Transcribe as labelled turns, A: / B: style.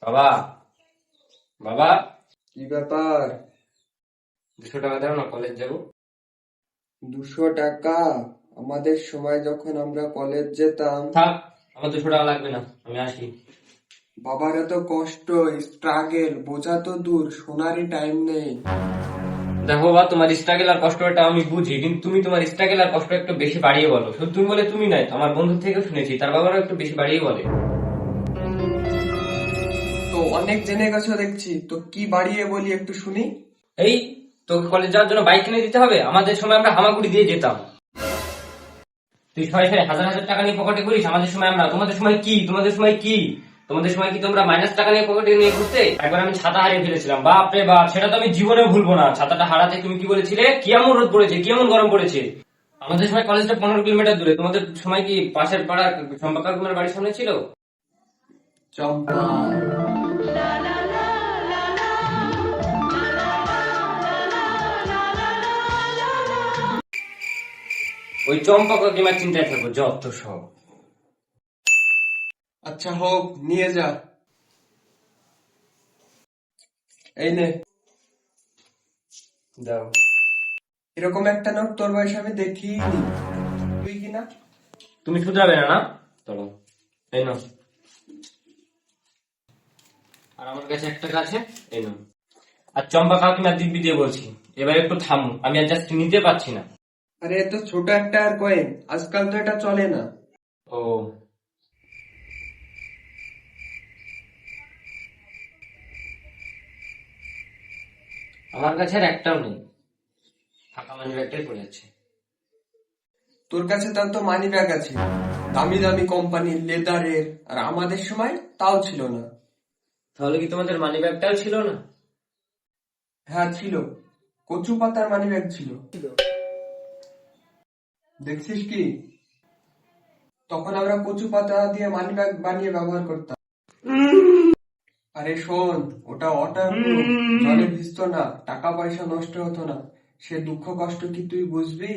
A: বাবা, বাবা,
B: কি ব্যাপার?
A: 200 টাকা দাও না, কলেজ যাবো।
B: 200 টাকা? আমাদের সময় যখন আমরা কলেজ যেতাম।
A: থাক, আমার 200 টাকা লাগবে না, আমি আসি।
B: বাবার এত কষ্ট, স্ট্রাগেল বোঝা তো দূর, শোনারই টাইম নেই।
A: দেখো বাবা, তোমার স্ট্রাগল আর কষ্টটা আমি বুঝি, কিন্তু তুমি তোমার স্ট্রাগল আর কষ্ট একটু বেশি বাড়িয়ে বলো। শুধু তুমি বলে তুমি নাই, আমার বন্ধু থেকেও শুনেছি তার বাবারও একটু বেশি বাড়িয়ে বলে।
B: তো অনেক জেনে গেছো দেখছি, তো কি বাড়িয়ে বলি একটু শুনি।
A: এই, তো কলেজ যাওয়ার জন্য বাইক কিনে দিতে হবে? আমাদের সময় আমরা হামাগুড়ি দিয়ে যেতাম। তুই ছয় ছয় হাজার হাজার টাকা নিয়ে পকেটে করিস, আমাদের সময় আমরা। তোমাদের সময় কি? তোমাদের সময় কি? তোমাদের সময় কি তোমরা মাইনাস টাকা নিয়ে পকেটে নিয়ে ঘুরতে? একবার আমি ছাতা হারিয়ে ফেলেছিলাম, বাপ রে বাপ, সেটা তো আমি জীবনে ভুলবো না। ছাতাটা হারাতে তুমি কি বলেছিলে? কেমন রোদ পড়েছে, কেমন গরম পড়েছে। আমাদের সময় কলেজটা 15 কিলোমিটার দূরে, তোমাদের সময় কি পাশের পাড়া চম্পা কাকুমার বাড়ির সামনে ছিল?
B: চম্পা?
A: ওই চম্পা কাকিমার চিন্তায় থাকবো যত সব।
B: আচ্ছা হোক, নিয়ে যা। এই নে।
A: দাও।
B: এরকম একটা নোট তোর বয়সে আমি দেখিনি। তুই কিনা?
A: তুমি শুধরাবে না, না? চলো, এই নাও। আর আমার কাছে 1 টাকা আছে, এই নাও। আর চম্পা কাকিমার দিব্যি দিয়ে বলছি, এবার একটু থামো, আমি আর জাস্ট নিতে পারছি না।
B: আরে এত ছোট একটা আর কয়েন, আজকাল তো এটা চলে না।
A: ও, আমার কাছে আর একটাও নেই, ফাঁকা মানি ব্যাগটাই পড়ে আছে।
B: তোর কাছে তাও তো মানি ব্যাগ আছে, দামি দামি কোম্পানির, লেদারের, আর আমাদের সময় তাও ছিল না।
A: তাহলে কি তোমাদের মানি ব্যাগটাও ছিল না?
B: হ্যাঁ ছিল, কচু পাতার মানি ব্যাগ ছিল। দেখছিস কি, তখন আমরা কচু পাতা দিয়ে মানি ব্যাগ বানিয়ে ব্যবহার করতাম। আরে শোন, ওটা ওয়াটারপ্রুফ, জলে ভিজতো না, টাকা পয়সা নষ্ট হতো না। সে দুঃখ কষ্ট কি তুই বুঝবি?